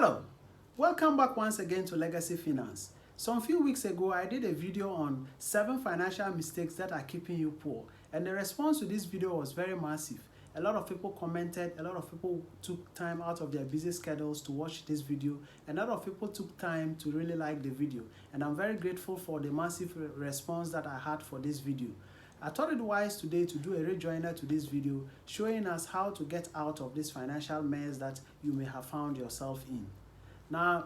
Hello, welcome back once again to Legacy Finance. Some few weeks ago, I did a video on 7 financial mistakes that are keeping you poor, and the response to this video was very massive. A lot of people commented, a lot of people took time out of their busy schedules to watch this video, and a lot of people took time to really like the video, and I'm very grateful for the massive response that I had for this video. I thought it wise today to do a rejoinder to this video showing us how to get out of this financial mess that you may have found yourself in. Now,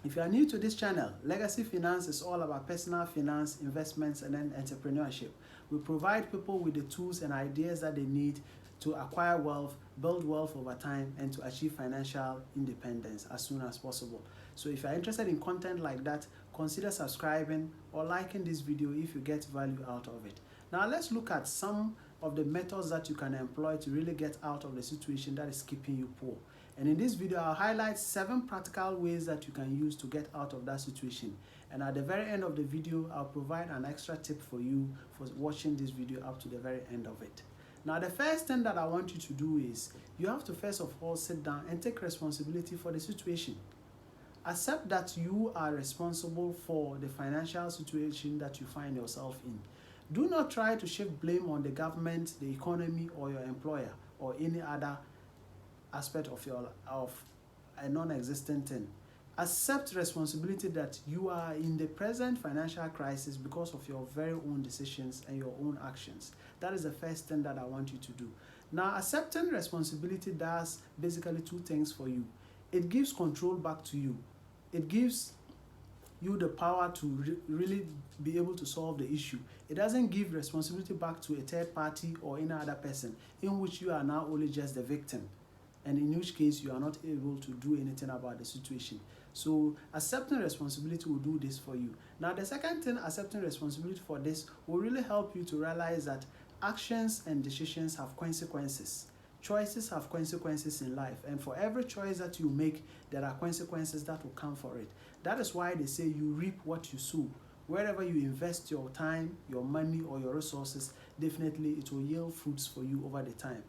if you are new to this channel, Legacy Finance is all about personal finance, investments, and then entrepreneurship. We provide people with the tools and ideas that they need to acquire wealth, build wealth over time, and to achieve financial independence as soon as possible. So if you're interested in content like that, consider subscribing or liking this video if you get value out of it. Now let's look at some of the methods that you can employ to really get out of the situation that is keeping you poor. And in this video, I'll highlight 7 practical ways that you can use to get out of that situation. And at the very end of the video, I'll provide an extra tip for you for watching this video up to the very end of it. Now, the first thing that I want you to do is you have to first of all sit down and take responsibility for the situation. Accept that you are responsible for the financial situation that you find yourself in. Do not try to shift blame on the government, the economy, or your employer, or any other aspect of a non-existent thing. Accept responsibility that you are in the present financial crisis because of your very own decisions and your own actions. That is the first thing that I want you to do. Now, accepting responsibility does basically 2 things for you. It gives control back to you. It gives you the power to really be able to solve the issue. It doesn't give responsibility back to a third party or any other person in which you are now only just the victim, and in which case you are not able to do anything about the situation. So accepting responsibility will do this for you. Now, the second thing, accepting responsibility for this will really help you to realize that actions and decisions have consequences. Choices have consequences in life, and for every choice that you make, there are consequences that will come for it. That is why they say you reap what you sow. Wherever you invest your time, your money, or your resources, definitely it will yield fruits for you over the time.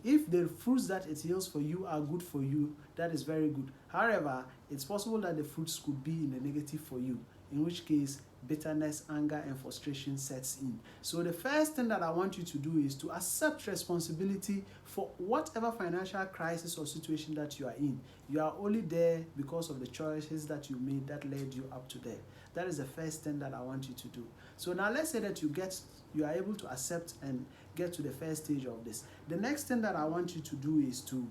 If the fruits that it yields for you are good for you, that is very good. However, it's possible that the fruits could be in the negative for you, in which case bitterness, anger, and frustration sets in. So the first thing that I want you to do is to accept responsibility for whatever financial crisis or situation that you are in. You are only there because of the choices that you made that led you up to there. That is the first thing that I want you to do. So now let's say that you are able to accept and get to the first stage of this. The next thing that I want you to do is to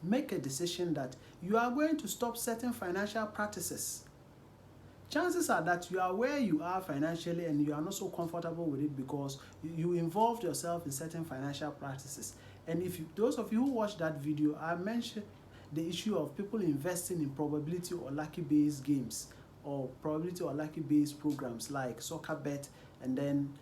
make a decision that you are going to stop certain financial practices. Chances are that you are where you are financially and you are not so comfortable with it because you involved yourself in certain financial practices. And those of you who watched that video, I mentioned the issue of people investing in probability or lucky-based games or probability or lucky-based programs like Soccer Bet and then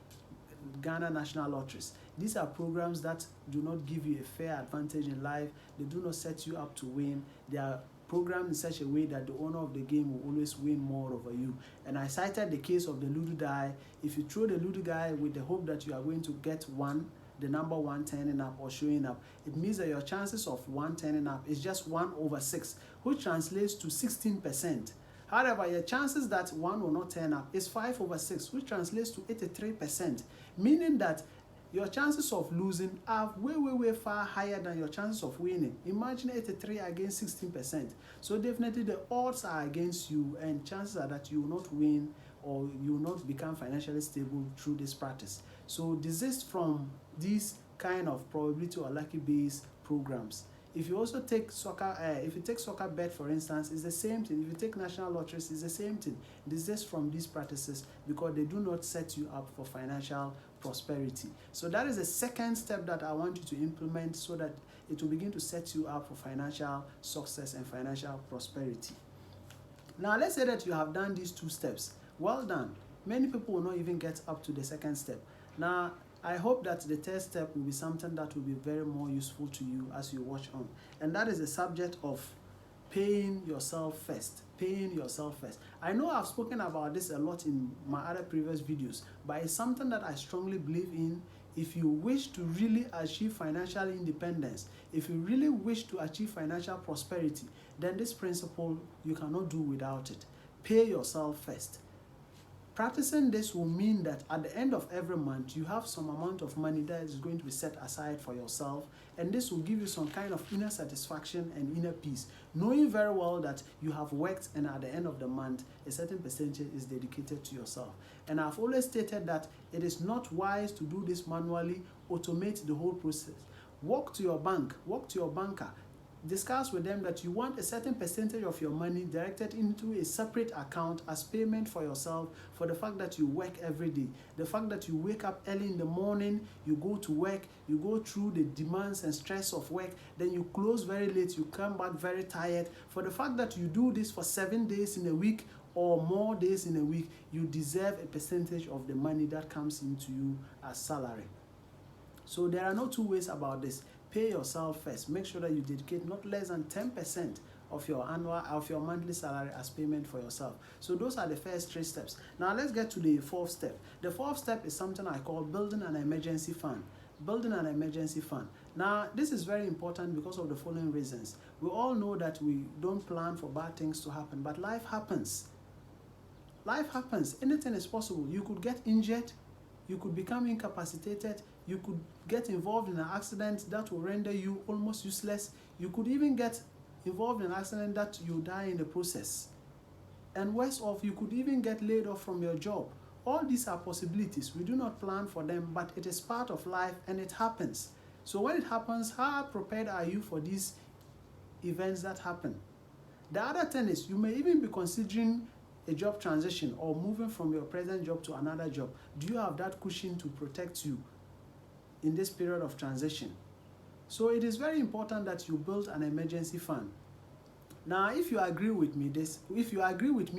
Ghana National Lotteries. These are programs that do not give you a fair advantage in life. They do not set you up to win. They are programmed in such a way that the owner of the game will always win more over you. And I cited the case of the Ludo die. If you throw the Ludo die with the hope that you are going to get the number 1 turning up or showing up, it means that your chances of 1 turning up is just 1/6, which translates to 16%. However, your chances that 1 will not turn up is 5/6, which translates to 83%, meaning that your chances of losing are way far higher than your chances of winning. Imagine 83 against 16%. So definitely the odds are against you, and chances are that you will not win or you will not become financially stable through this practice. So desist from these kind of probability or lucky-based programs. If you also take Soccer Bet, for instance, it's the same thing. If you take national lotteries, it's the same thing. Desist from these practices because they do not set you up for financial prosperity. So that is the second step that I want you to implement so that it will begin to set you up for financial success and financial prosperity. Now, let's say that you have done these 2 steps. Well done. Many people will not even get up to the second step. Now, I hope that the third step will be something that will be very more useful to you as you watch on. And that is the subject of paying yourself first. Paying yourself first. I know I've spoken about this a lot in my other previous videos, but it's something that I strongly believe in. if you wish to really achieve financial independence, if you really wish to achieve financial prosperity, then this principle you cannot do without it. Pay yourself first. Practicing this will mean that at the end of every month, you have some amount of money that is going to be set aside for yourself, and this will give you some kind of inner satisfaction and inner peace, knowing very well that you have worked and at the end of the month, a certain percentage is dedicated to yourself. And I've always stated that it is not wise to do this manually, automate the whole process. Walk to your bank, walk to your banker, discuss with them that you want a certain percentage of your money directed into a separate account as payment for yourself for the fact that you work every day, the fact that you wake up early in the morning, you go to work, you go through the demands and stress of work, then you close very late, you come back very tired. For the fact that you do this for 7 days in a week or more days in a week, you deserve a percentage of the money that comes into you as salary. So there are no two ways about this. Pay yourself first. Make sure that you dedicate not less than 10% of your monthly salary as payment for yourself. So those are the first 3 steps. Now let's get to the 4th step. The 4th step is something I call building an emergency fund. Building an emergency fund. Now this is very important because of the following reasons. We all know that we don't plan for bad things to happen, but life happens. Life happens. Anything is possible. You could get injured, you could become incapacitated, you could get involved in an accident that will render you almost useless. You could even get involved in an accident that you die in the process. And worse off, you could even get laid off from your job. All these are possibilities. We do not plan for them, but it is part of life and it happens. So when it happens, how prepared are you for these events that happen? The other thing is, you may even be considering a job transition or moving from your present job to another job. Do you have that cushion to protect you in this period of transition? So it is very important that you build an emergency fund. Now, if you agree with me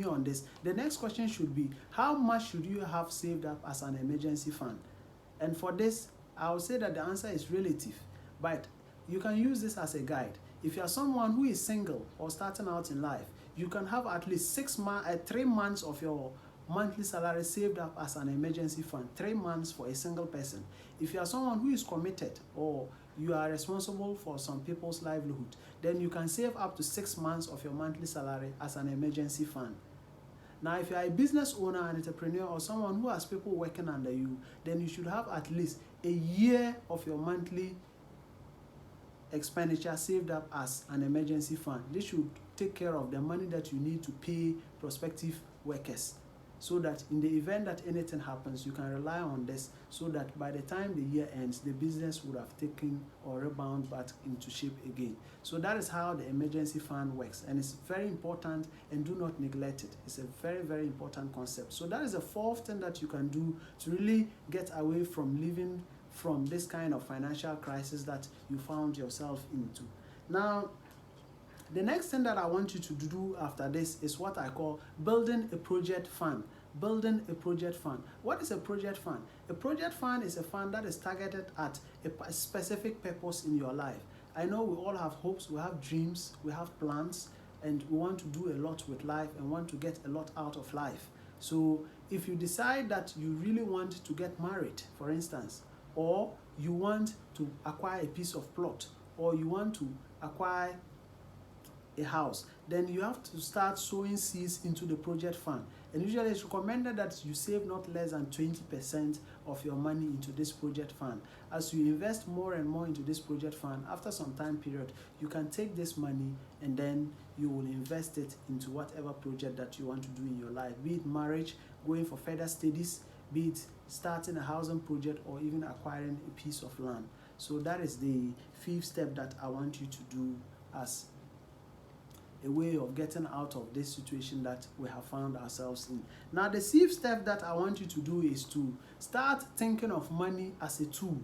on this, the next question should be, how much should you have saved up as an emergency fund? And for this, I would say that the answer is relative, but you can use this as a guide. If you are someone who is single or starting out in life, you can have at least 3 months of your monthly salary saved up as an emergency fund. 3 months for a single person. If you are someone who is committed or you are responsible for some people's livelihood, then you can save up to 6 months of your monthly salary as an emergency fund. Now, if you are a business owner, an entrepreneur, or someone who has people working under you, then you should have at least a year of your monthly expenditure saved up as an emergency fund. This should take care of the money that you need to pay prospective workers, so that in the event that anything happens, you can rely on this, so that by the time the year ends, the business would have taken or rebound back into shape again. So that is how the emergency fund works, and it's very important, and do not neglect it. It's a very, very important concept. So that is the 4th thing that you can do to really get away from living from this kind of financial crisis that you found yourself into. Now, the next thing that I want you to do after this is what I call building a project fund. Building a project fund. What is a project fund? A project fund is a fund that is targeted at a specific purpose in your life. I know we all have hopes, we have dreams, we have plans, and we want to do a lot with life and want to get a lot out of life. So if you decide that you really want to get married, for instance, or you want to acquire a piece of plot, or you want to acquire a house, then you have to start sowing seeds into the project fund. And usually it's recommended that you save not less than 20% of your money into this project fund. As you invest more and more into this project fund, after some time period, you can take this money and then you will invest it into whatever project that you want to do in your life, be it marriage, going for further studies, be it starting a housing project, or even acquiring a piece of land. So that is the 5th step that I want you to do as a way of getting out of this situation that we have found ourselves in. Now, the 6th step that I want you to do is to start thinking of money as a tool.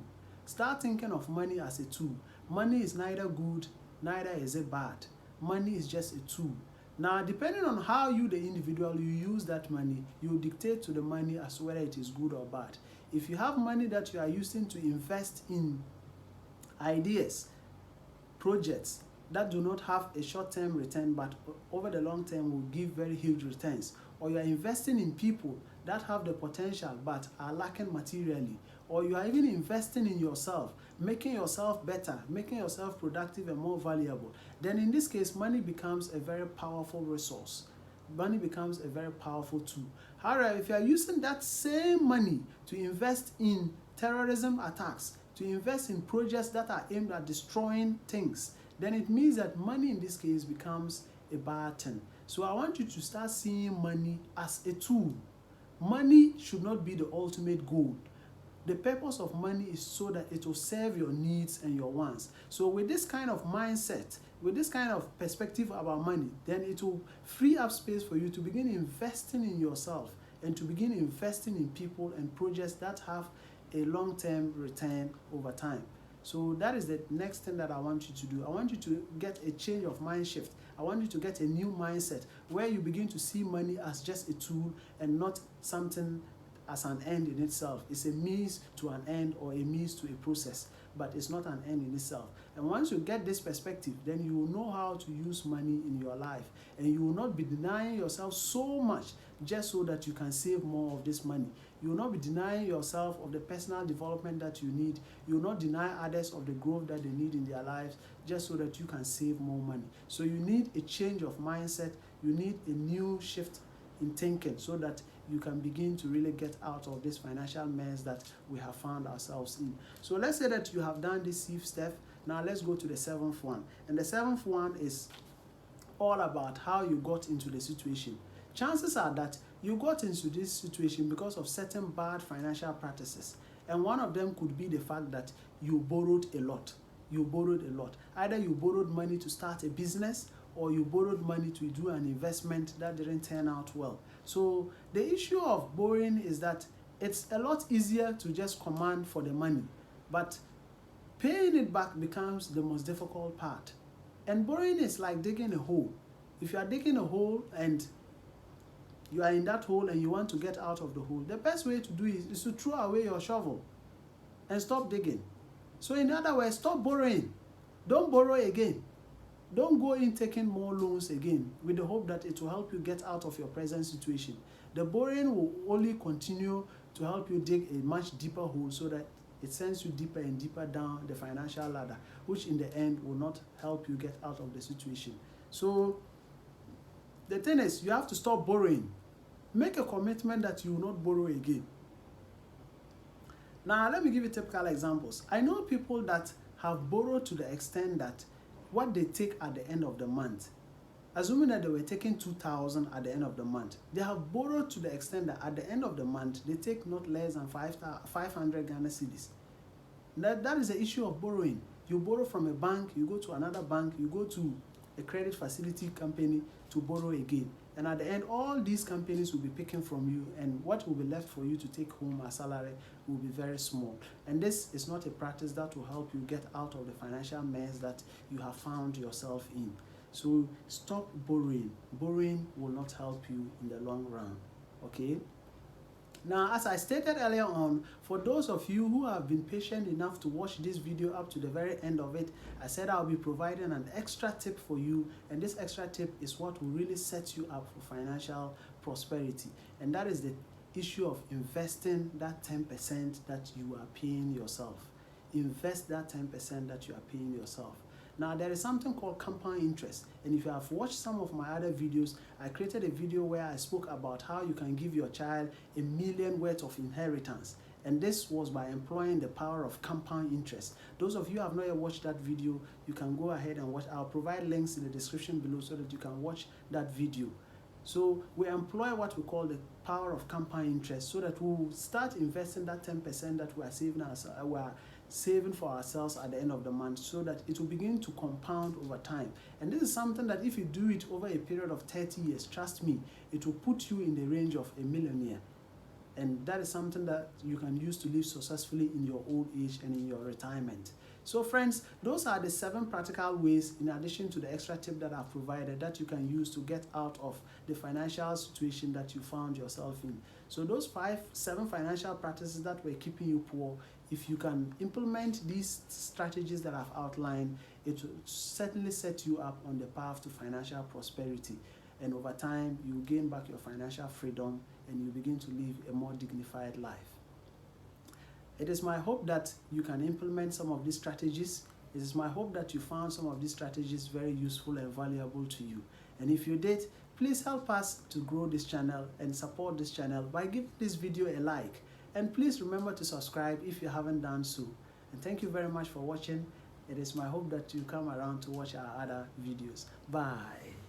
Start thinking of money as a tool. Money is neither good, neither is it bad. Money is just a tool. Now, depending on how you, the individual, you use that money, you dictate to the money as to whether it is good or bad. If you have money that you are using to invest in ideas, projects that do not have a short-term return but over the long term will give very huge returns, or you are investing in people that have the potential but are lacking materially, or you are even investing in yourself, making yourself better, making yourself productive and more valuable, then in this case, money becomes a very powerful resource. Money becomes a very powerful tool. However, if you are using that same money to invest in terrorism attacks, to invest in projects that are aimed at destroying things, then it means that money in this case becomes a bad thing. So I want you to start seeing money as a tool. Money should not be the ultimate goal. The purpose of money is so that it will serve your needs and your wants. So with this kind of mindset, with this kind of perspective about money, then it will free up space for you to begin investing in yourself and to begin investing in people and projects that have a long-term return over time. So that is the next thing that I want you to do. I want you to get a change of mind shift. I want you to get a new mindset where you begin to see money as just a tool and not something as an end in itself. It's a means to an end or a means to a process, but it's not an end in itself. And once you get this perspective, then you will know how to use money in your life, and you will not be denying yourself so much just so that you can save more of this money. You will not be denying yourself of the personal development that you need. You will not deny others of the growth that they need in their lives just so that you can save more money. So you need a change of mindset. You need a new shift in thinking so that you can begin to really get out of this financial mess that we have found ourselves in. So let's say that you have done this 6th step. Now let's go to the 7th one. And the 7th one is all about how you got into the situation. Chances are that you got into this situation because of certain bad financial practices. And one of them could be the fact that you borrowed a lot. You borrowed a lot. Either you borrowed money to start a business, or you borrowed money to do an investment that didn't turn out well. So the issue of borrowing is that it's a lot easier to just command for the money, but paying it back becomes the most difficult part. And borrowing is like digging a hole. If you are digging a hole and you are in that hole and you want to get out of the hole, the best way to do it is to throw away your shovel and stop digging. So in other words, stop borrowing. Don't borrow again. Don't go in taking more loans again with the hope that it will help you get out of your present situation. The borrowing will only continue to help you dig a much deeper hole so that it sends you deeper and deeper down the financial ladder, which in the end will not help you get out of the situation. So the thing is, you have to stop borrowing. Make a commitment that you will not borrow again. Now, let me give you typical examples. I know people that have borrowed to the extent that what they take at the end of the month, assuming that they were taking 2,000 at the end of the month, they have borrowed to the extent that at the end of the month, they take not less than 500 Ghana cedis. That is the issue of borrowing. You borrow from a bank, you go to another bank, you go to a credit facility company to borrow again. And at the end, all these companies will be picking from you, and what will be left for you to take home as salary will be very small. And this is not a practice that will help you get out of the financial mess that you have found yourself in. So stop borrowing. Borrowing will not help you in the long run. Okay? Now, as I stated earlier on, for those of you who have been patient enough to watch this video up to the very end of it, I said I'll be providing an extra tip for you, and this extra tip is what will really set you up for financial prosperity, and that is the issue of investing that 10% that you are paying yourself. Invest that 10% that you are paying yourself. Now, there is something called compound interest, and if you have watched some of my other videos, I created a video where I spoke about how you can give your child $1 million worth of inheritance, and this was by employing the power of compound interest. Those of you who have not yet watched that video, you can go ahead and watch. I'll provide links in the description below so that you can watch that video. So we employ what we call the power of compound interest so that we'll start investing that 10% that we are saving for ourselves at the end of the month, so that it will begin to compound over time. And this is something that if you do it over a period of 30 years, trust me, it will put you in the range of a millionaire. And that is something that you can use to live successfully in your old age and in your retirement. So friends, those are the 7 practical ways, in addition to the extra tip that I've provided, that you can use to get out of the financial situation that you found yourself in. So those 7 financial practices that were keeping you poor, if you can implement these strategies that I've outlined, it will certainly set you up on the path to financial prosperity. and over time you gain back your financial freedom and you begin to live a more dignified life. It is my hope that you can implement some of these strategies. It is my hope that you found some of these strategies very useful and valuable to you. And if you did, please help us to grow this channel and support this channel by giving this video a like. And please remember to subscribe if you haven't done so. And thank you very much for watching. It is my hope that you come around to watch our other videos. Bye.